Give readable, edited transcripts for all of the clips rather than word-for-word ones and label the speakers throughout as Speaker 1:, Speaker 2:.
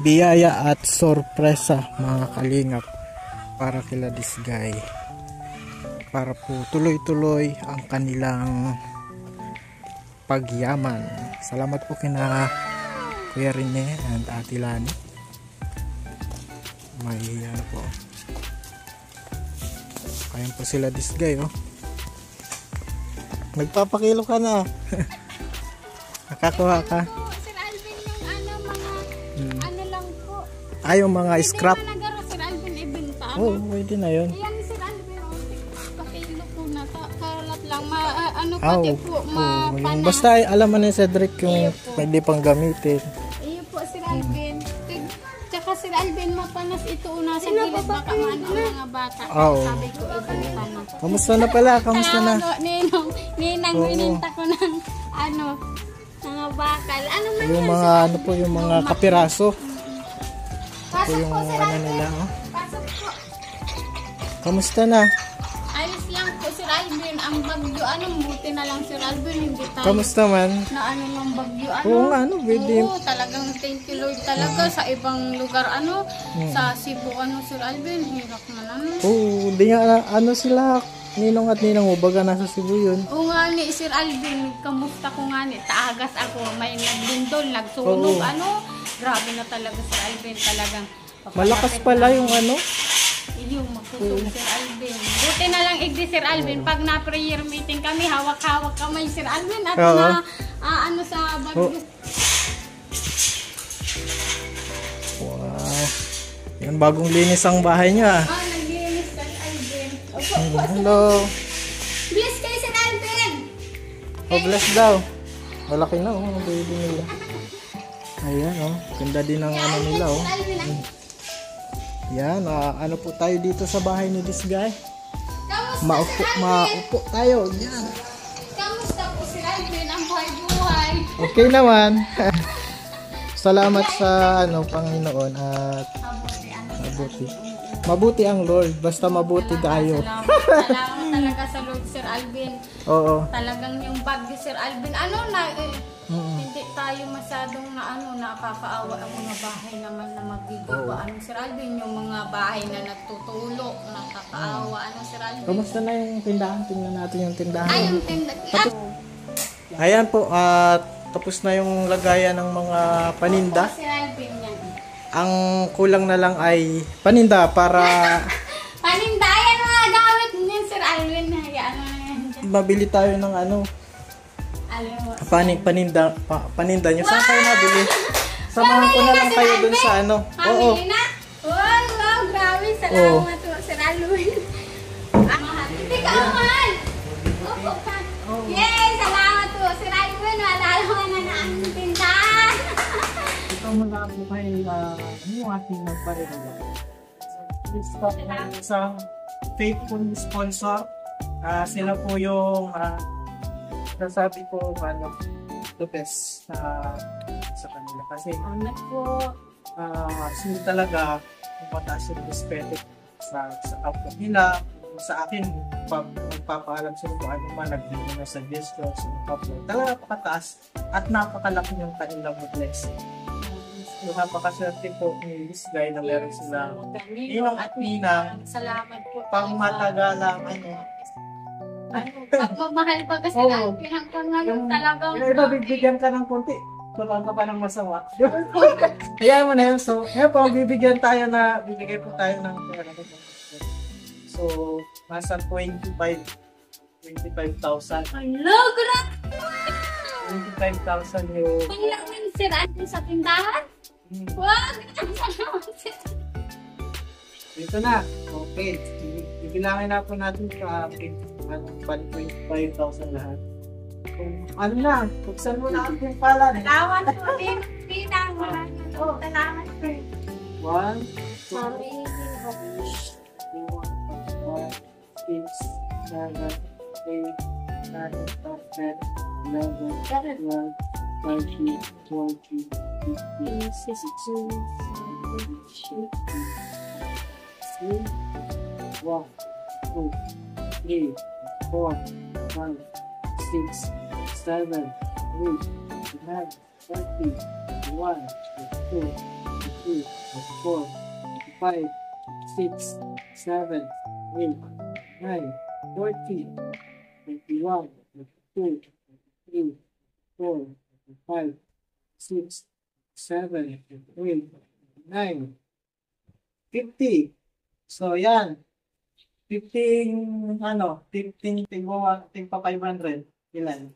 Speaker 1: biyaya at sorpresa mga kalingap para kila this guy, para po tuloy-tuloy ang kanilang pagyaman. Salamat po kina Kuya Rene and Ate Lani. May ano po, ayan po sila this guy, oh. Nagpapakilo ka na. Nakakuha ka.
Speaker 2: Sir Alvin, yung ano, mga ano lang po.
Speaker 1: Ay, yung mga scrap.
Speaker 2: Hindi mo nagaro, Sir Alvin, ibenta.
Speaker 1: Oo, pwede na yun.
Speaker 2: Ayan, Sir Alvin, pakilo po na. Kalat lang, ano pati po, mapanas.
Speaker 1: Basta alam mo na Cedric yung pwede pang gamitin.
Speaker 2: Iyo po, Sir Alvin. Tsaka Sir Alvin, mapanas ito una sa gilid, baka maano ang mga bata. Sabi ko, ibenta na.
Speaker 1: Kamusta na pala? Kamusta na?
Speaker 2: Ninang, mininta ko ng ano, mga bakal. Ano man
Speaker 1: yung
Speaker 2: yan,
Speaker 1: mga
Speaker 2: Sir
Speaker 1: ano po, yung mga kapiraso.
Speaker 2: Pasok
Speaker 1: yung
Speaker 2: po, Sir
Speaker 1: ano
Speaker 2: Alvin.
Speaker 1: nila, oh.
Speaker 2: Pasok po.
Speaker 1: Kamusta na?
Speaker 2: Ayos lang po, Sir Alvin. Ang bagyo, ano, buti na lang, Sir Alvin. Hindi tayo
Speaker 1: Kamusta man?
Speaker 2: na ano ng bagyo, ano.
Speaker 1: Oo nga, ano, pwede.
Speaker 2: Oo, talagang thank you Lord talaga. Sa ibang lugar, ano, sa Cebu, ano, Sir Alvin, hirap man, ano.
Speaker 1: Oo, di nga, ano sila, ninong at ninang mo, baga nasa Cebu yun.
Speaker 2: Oo nga ni, Sir Alvin, kamusta ko nga ni, taagas ako, may naglindol, nagsunog, ano, grabe na talaga, Sir Alvin, talagang.
Speaker 1: Malakas pala yung ano.
Speaker 2: Yung magtutulog, Sir Alvin. Buti na lang igdi, Sir Alvin, pag na-prayer meeting kami, hawak-hawak kamay, Sir Alvin, at na, ano sa bagyo.
Speaker 1: Wow. Yan, bagong linis ang bahay niya.
Speaker 2: Naglinis, Sir Alvin. Opo,
Speaker 1: Hello.
Speaker 2: bless kayo, Sir Alvin.
Speaker 1: Oh, bless daw. Malaki na, oh, ang baby nila. Ayan, oh. Ganda din ang ano nila, oh.
Speaker 2: Sir Alvin,
Speaker 1: Yan, ano po tayo dito sa bahay ni this guy.
Speaker 2: kamusta, Sir Alvin?
Speaker 1: Maupo tayo. Yan.
Speaker 2: Kamusta po, Sir Alvin, ang buhay-buhay?
Speaker 1: Okay naman. Salamat sa ano, Panginoon at mabuti. Mabuti ang Lord, basta mabuti tayo.
Speaker 2: Salamat talaga sa Lord, Sir Alvin.
Speaker 1: Oo.
Speaker 2: Talagang yung bagyo, Sir Alvin, ano na, hindi tayo masyadong na ano, nakakaawa ang mga bahay naman na magbibiba. Ano, Sir Alvin, yung mga bahay na nagtutulog, nakakaawa. Ano, Sir Alvin?
Speaker 1: Kamusta na yung tindahan? Tingnan natin yung tindahan.
Speaker 2: Ay, yung tindag.
Speaker 1: Ayan po, at tapos na yung lagayan ng mga paninda.
Speaker 2: Sir Alvin yan.
Speaker 1: Ang kulang na lang ay paninda para
Speaker 2: Paninda, yan mga gamit niya, Sir Alvin. Hayaan mo na yan dyan.
Speaker 1: mabili tayo ng ano,
Speaker 2: Alam mo.
Speaker 1: paninda nyo. Saan kayo nabili? Samahan ko na lang kayo dun sa ano. Oo.
Speaker 2: Pamili na? Wow, grabe. Salamat po, Sir Alvin. Mahal. Hindi ka mahal. Opo ka. Yay, salamat po, Sir Alvin. Malalaman na na ang tindahan.
Speaker 1: Ito muna po kayo yung ating nagparela. Gusto ko isang faithful sponsor. Sila po yung nasabi ko the best sa kanila. Kasi sila talaga mataas yung respeto sa kapwa nila. Sa akin, pag magpapaalam sila kung ano man, nagbigay na suggestions sa kapwa. Talaga napakataas at napakalaki yung kanilang blessing. So, napakaswerte po ni this guy na meron silang ninong at ninang.
Speaker 2: Salamat po.
Speaker 1: Pang matagalang
Speaker 2: Pagmamahal pa kasi Alvin hanggang ngayon talagang.
Speaker 1: Yung iba, bibigyan ka ng konti. Tulang ka pa ng masama. Hayaan mo na yun. So, ngayon po, bibigay po tayo ng pera. So, nasa 25,000.
Speaker 2: Hello, grabe!
Speaker 1: 25,000 yung...
Speaker 2: Ang laking Sir Alvin sa tindahan? Wow! Salamat, Sir.
Speaker 1: Dito na. Okay. Bibilangin na po natin sa 25,000 lahat. Kung ano na, buksan mo na ang pala.
Speaker 2: Salamat po, Pinang. Salamat po.
Speaker 1: 1, 2,
Speaker 2: Sorry.
Speaker 1: 6, 7, 8, 9, 10, 11, 12, 13, 14, 15, 16, 17, 1, 2, 3, 4, 5, 6, 7, 8, 9, 30, 1, 2, 3, 24, 25, 6, 7, 8, 9, 40, 21, 22, 23, 4, 5, 6, 7, 8, 9, 50. So, yan. 15, 15, tingpa 500. Ilan?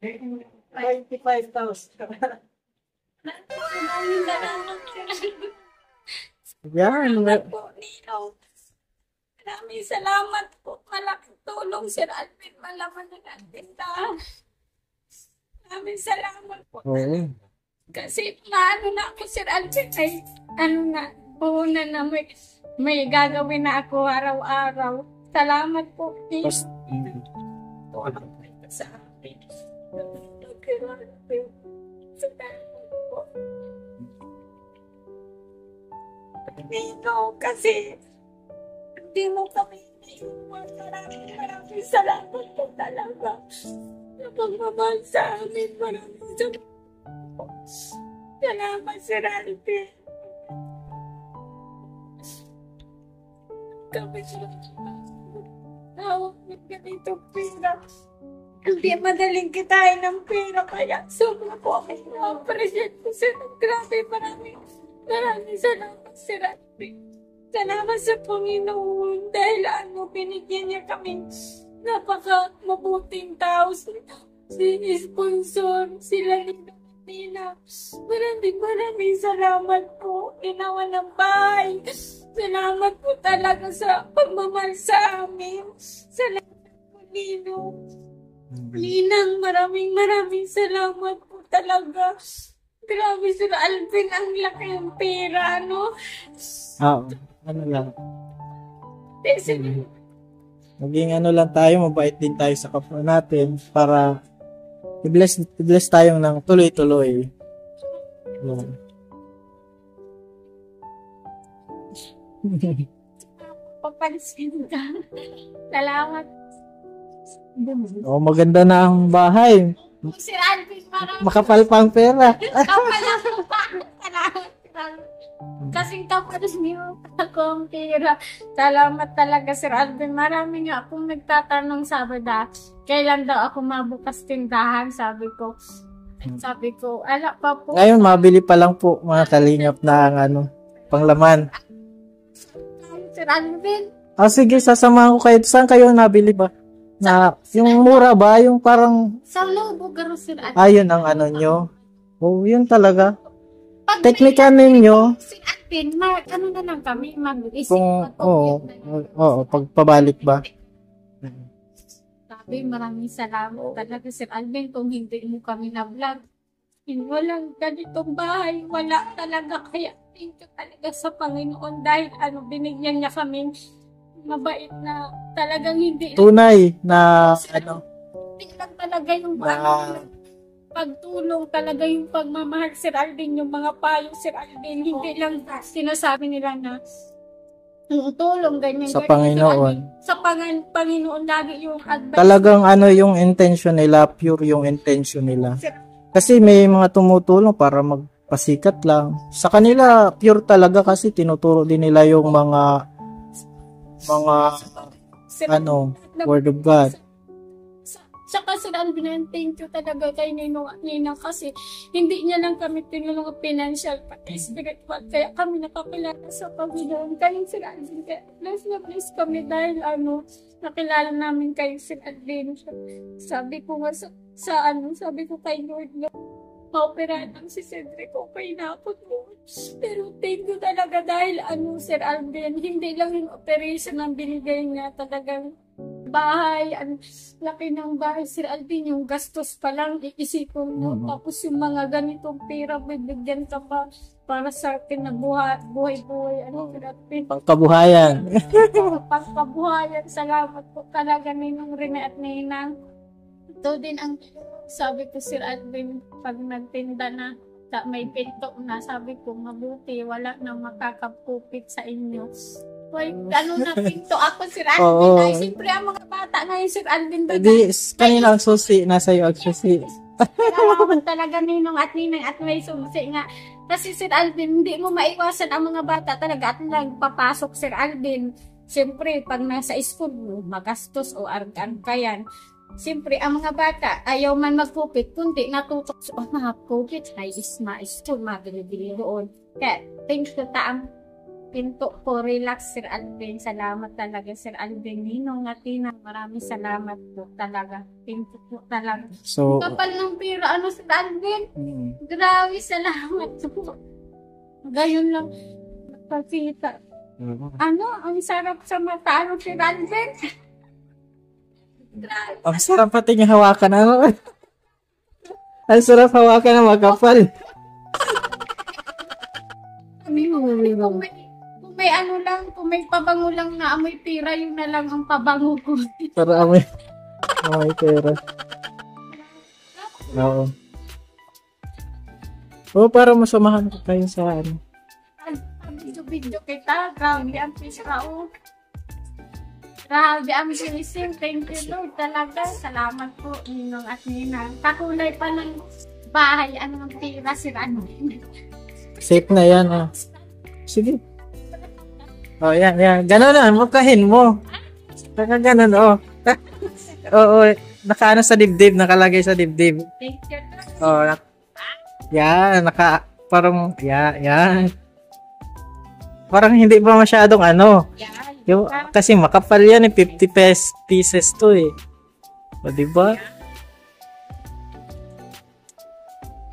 Speaker 1: 25,000.
Speaker 2: Maraming salamat, Sir Alvin.
Speaker 1: Yan.
Speaker 2: Po, Nino. Maraming salamat po. Malaking tulong, Sir Alvin. Malaman ng tindahan. Maraming salamat po.
Speaker 1: Oo.
Speaker 2: Kasi maano na ako, Sir Alvin, ay puhunan na may gagawin na ako araw-araw. Salamat po, Nino. Tulong kayo sa akin. Salamat po. Nino, kasi hindi mo kami naiwan. Maraming salamat po talaga. Sa pagmamahal sa amin, maraming salamat po. Salamat, Sir Alvin. Kami tawag ng ganitong pera. Hindi madaling kitain ng pera, kaya sobra po ako na-appreciate ko sa grabe. Maraming salamat, Sir Alvin. Salamat sa Panginoon dahil binigyan niya kami napaka mabuting tao. Si sponsor, sila Nina. Maraming salamat po. Ginawa ng bahay. Salamat po talaga sa pagmamahal sa amin. Salamat po, Nino. Ninang, maraming salamat po talaga. Grabe, Sir Alvin, ang laki ng pera, ano?
Speaker 1: Oo. Ano lang.
Speaker 2: Kasi,
Speaker 1: Maging lang tayo, mabait din tayo sa kapwa natin para i-bless tayong ng tuloy-tuloy. Yan.
Speaker 2: papansin ka. Salamat.
Speaker 1: Oh, maganda na ang bahay.
Speaker 2: Sir Alvin,
Speaker 1: Makapal pa ang pera.
Speaker 2: kapal ang salamat. Kasing tapos niyo ako ang pera. Salamat talaga, Sir Alvin. Marami nga akong nagtatanong Sabado, kailan daw ako mabukas tindahan, sabi ko, ala pa po.
Speaker 1: Ngayon, mabili pa lang po mga kalingap na ang panglaman.
Speaker 2: Sir Alvin,
Speaker 1: Sige, sasamahan ko kayo. Saan kayo nabili ba? Yung mura ba? Yung parang,
Speaker 2: sa Lobo, garo, Sir Alvin.
Speaker 1: ayun ang nyo. Oh, yun talaga.
Speaker 2: Pag
Speaker 1: Teknika ninyo,
Speaker 2: Sir Alvin, ano na lang kami, mag-isip.
Speaker 1: kung, oo, pagpabalik ba?
Speaker 2: Sabi, maraming salamat talaga, Sir Alvin, kung hindi mo kami na-vlog. Walang ganitong bahay, wala talaga. Kaya thank you talaga sa Panginoon dahil binigyan niya kami mabait na talagang hindi
Speaker 1: Tunay na,
Speaker 2: hindi lang talaga yung
Speaker 1: na,
Speaker 2: pagtulong, talaga yung pagmamahal, Sir Alvin, yung mga payo, Sir Alvin, hindi lang sinasabi nila na tulong, ganyan.
Speaker 1: sa
Speaker 2: ganyan.
Speaker 1: Panginoon.
Speaker 2: Sa Panginoon lagi yung advice.
Speaker 1: Talagang yung intention nila, pure yung intention nila. Kasi may mga tumutulong para magpasikat lang. Sa kanila, pure talaga kasi tinuturo din nila yung mga
Speaker 2: Sir,
Speaker 1: word of God.
Speaker 2: Saka Sir Alvin, thank you talaga kay Ninang kasi hindi niya lang kami tinulong financial pati spiritual. Kaya kami nakakilala sa Panginoon. Kaya Sir Alvin, bless na bless kami dahil nakilala namin kayo, Sir Alvin. Sabi ko nga sabi ko kay Lord, maoperahan lang si Cedric, okay na ako doon. Pero thank you talaga dahil Sir Alvin, hindi lang yung operation ang binigay niya, talagang bahay, laki ng bahay, Sir Alvin, yung gastos pa lang, iisipin mo, tapos yung mga ganitong pera, bibigyan ka pa para sa akin na buhay, Sir Alvin.
Speaker 1: Pangkabuhayan.
Speaker 2: Pangkabuhayan, salamat po talaga Ninong Rene at Ninang. Ito din ang sabi ko, Sir Alvin, pag nagtinda na, may pinto na, sabi ko, mabuti, wala na makakapupit sa inyo. Why, na pinto ako, Sir Alvin. Ay, siyempre, ang mga bata ngayon, Sir Alvin,
Speaker 1: Kanina ang susi, nasa iyo ang susi.
Speaker 2: Kailangan talaga Ninong at Ninang at may susi nga. Kasi Sir Alvin, hindi mo maiwasan ang mga bata talaga at nagpapasok Sir Alvin. Siyempre, pag nasa school mo, magastos o argan ka yan. Siyempre, ang mga bata, ayaw man magkupit, kundi natutok sa mga kupit, ay isma, school, mabili-bili doon. Kaya, thank you taang pinto po, relax Sir Alvin. Salamat talaga Sir Alvin. Ninong at Tina, maraming salamat po talaga. Pinto po talaga.
Speaker 1: So,
Speaker 2: Kapal ng pira, ano Sir Alvin? Grabe, salamat po. Gayon lang, magpapita. Ano, ang sarap sa mata, ano Sir Alvin? Grabe.
Speaker 1: ang sarap pati yung hawakan. Ano? Ang sarap hawakan ng makapal.
Speaker 2: Kung may ano lang, kung may pabango lang na amoy pira, yun na lang ang pabango ko.
Speaker 1: Para amoy pera. Oo. Oo, para masamahan ko kayo sa ano.
Speaker 2: Video kita, grabe ang pira o. Grabe ang sinising, thank you Lord talaga. Salamat po, Ninong at Nina. Kakulay pa ng bahay, ano ang pira sila.
Speaker 1: Safe na yan, ah. Sige. Oh, yan. Ganon na, mukahin mo. Ganon, oh. Oo, nakaano sa dibdib, nakalagay sa dibdib.
Speaker 2: Thank you Lord.
Speaker 1: Oh, yan, parang, yan. Parang hindi ba masyadong ano. Yung, kasi makapal yan, 50 pieces to eh. O, diba?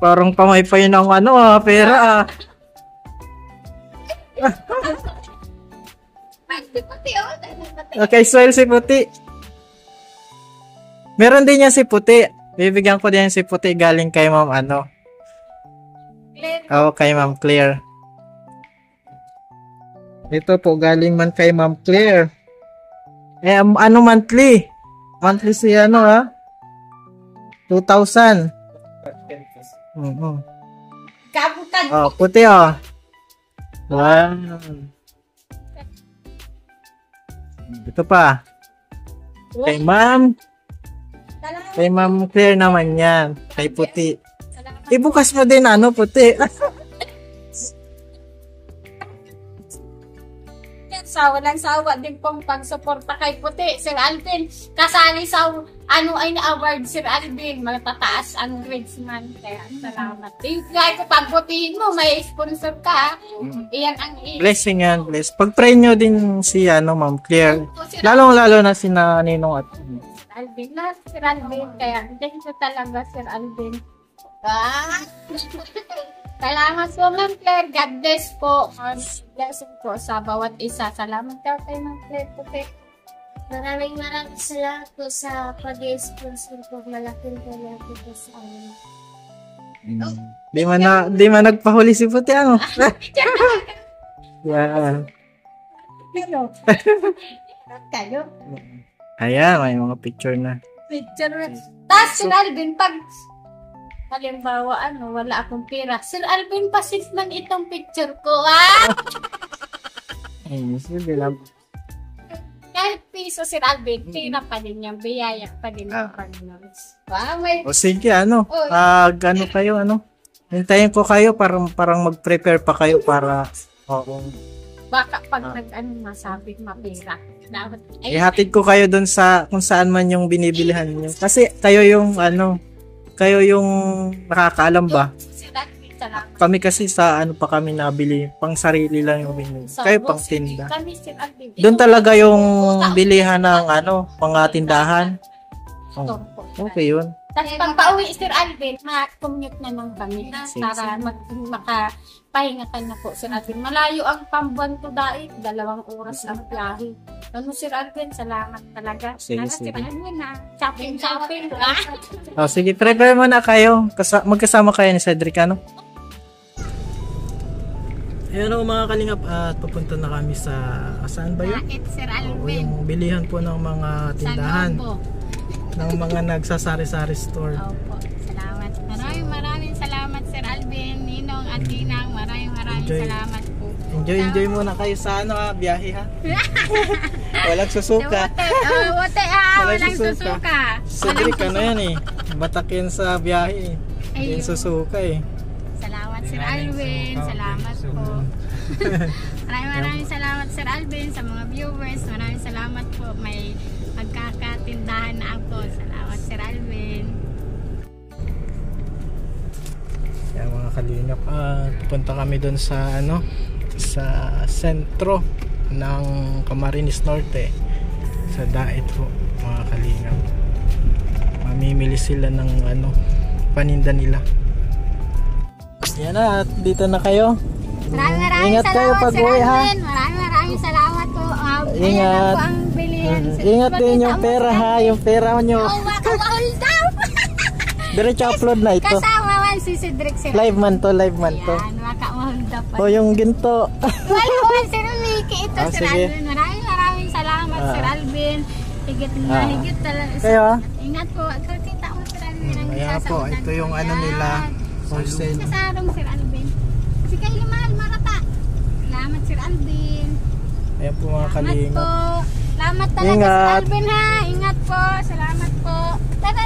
Speaker 1: Parang pamaypay ng ano pera Okay, swell si Puti. Meron din yan si Puti. Bibigyan ko din si Puti galing kay Ma'am ano. Oo, kay Ma'am Claire. Ito po galing man kay Ma'am Claire. Ano monthly? Monthly siya ano 2,000.
Speaker 2: Kabutan.
Speaker 1: Oh, Puti oh. Wow. Ito pa. Kay Ma'am. Kay Ma'am Claire naman yan. Kay Puti. Ibukas mo din ano, Puti.
Speaker 2: Walang sawa din pong pagsuporta kay Puti. Sir Alvin, kasali sa ano ay na-award Sir Alvin. Matataas ang grades man. Kaya salamat. Kaya ko pagputihin mo, may sponsor ka. Iyan ang
Speaker 1: blessing yan, bless. Pag-pray nyo din si ano, Ma'am Claire. Lalong-lalo na si Ninong at
Speaker 2: Alvin na Sir Alvin. Kaya thank you talaga Sir Alvin. Salamat po Ma'am Claire. God bless po. Blessing po sa bawat isa. Salamat ka kay Ma'am Claire Puti.
Speaker 3: Maraming salamat po sa pag-sponsor po. Malaking talaga po sa amin.
Speaker 1: Di man nagpahuli si Puti ano. Yan.
Speaker 2: Kayo?
Speaker 1: Ayan, may mga picture na.
Speaker 2: Picture. Tapos Sir Alvin, pag halimbawa, wala akong pera. Sir Alvin, pasit man itong picture ko,
Speaker 1: Sige lang.
Speaker 2: Kahit piso, Sir Alvin, pera pa din yan. Biyaya pa din ang Panginoon.
Speaker 1: O sige, ano kayo, hintayin ko kayo, parang mag-prepare pa kayo para,
Speaker 2: baka pag masabi, mapira.
Speaker 1: ihatid ko kayo dun sa, kung saan man yung binibilihan nyo. Kasi kayo yung, kayo yung nakakaalam ba? Kami kasi sa pa kami nabili, pang sarili lang yung binili. Kayo pang tinda. Doon talaga yung bilihan ng mga tindahan. Okay yun.
Speaker 2: Tapos pag pauwi Sir Alvin, ma-commute na lang kami para makapahinga ka na po Sir Alvin. Malayo ang Pambuan to Daig, 2 oras ang biyahe. Sir Alvin, salamat talaga.
Speaker 1: Sige.
Speaker 2: Sir Alvin shopping.
Speaker 1: Sige, prepare mo na kayo. Magkasama kayo ni Cedric, Ayun mga kalingap, at pupunta na kami sa, saan ba yun?
Speaker 2: Sir Alvin.
Speaker 1: Yung bilihan po ng mga tindahan. Ng mga nagsasari-sari store.
Speaker 2: Opo, salamat. Maraming salamat Sir Alvin, Ninong at Tinang. Maraming salamat po.
Speaker 1: Enjoy muna kayo sa biyahe ha. Walang susuka.
Speaker 2: Walang susuka.
Speaker 1: Cedric, yan Batak yan sa biyahe. Yung susuka
Speaker 2: Salamat Sir Alvin. Salamat po. Maraming salamat Sir Alvin sa mga viewers. Maraming salamat po. May magkakatindahan na ako. Salamat Sir Alvin.
Speaker 1: Yan mga kalingap, punta kami doon sa sa sentro ng Camarines Norte, sa Dait po mga kalingap. Mamimili sila ng paninda nila. Yan na, at dito na kayo.
Speaker 2: Maraming
Speaker 1: Ingat kayo
Speaker 2: salamat
Speaker 1: pag
Speaker 2: Sir
Speaker 1: uwi, ha?
Speaker 2: Alvin. Maraming salamat po.
Speaker 1: Ingat.
Speaker 2: Ayan na po ang bilihan.
Speaker 1: Ingat din yung pera, ha, yung pera nyo.
Speaker 2: Oh, hold up.
Speaker 1: Diretso upload na ito.
Speaker 2: Kasama man si Cedric Sir.
Speaker 1: Live man to.
Speaker 2: Yan, maka-hold up.
Speaker 1: O yung ginto.
Speaker 2: Wala po Sir Miki. Ito
Speaker 1: Ah,
Speaker 2: Sir
Speaker 1: sige.
Speaker 2: Alvin. Maraming salamat Sir Alvin. Higit na higit talaga.
Speaker 1: Kayo, ha?
Speaker 2: Ingat po. Kita mo Sir Alvin. ang
Speaker 1: Ayan po,
Speaker 2: sasaunan
Speaker 1: ito
Speaker 2: ko.
Speaker 1: yung
Speaker 2: Yan.
Speaker 1: nila. Wholesale.
Speaker 2: Sa sarong Sir Alvin. Si Kayla Mahal Marata. Salamat Sir Alvin.
Speaker 1: Ayan po mga
Speaker 2: Salamat
Speaker 1: kalingap.
Speaker 2: po. Salamat talaga
Speaker 1: Ingat.
Speaker 2: Sir Alvin ha. Ingat po. Salamat po. Tara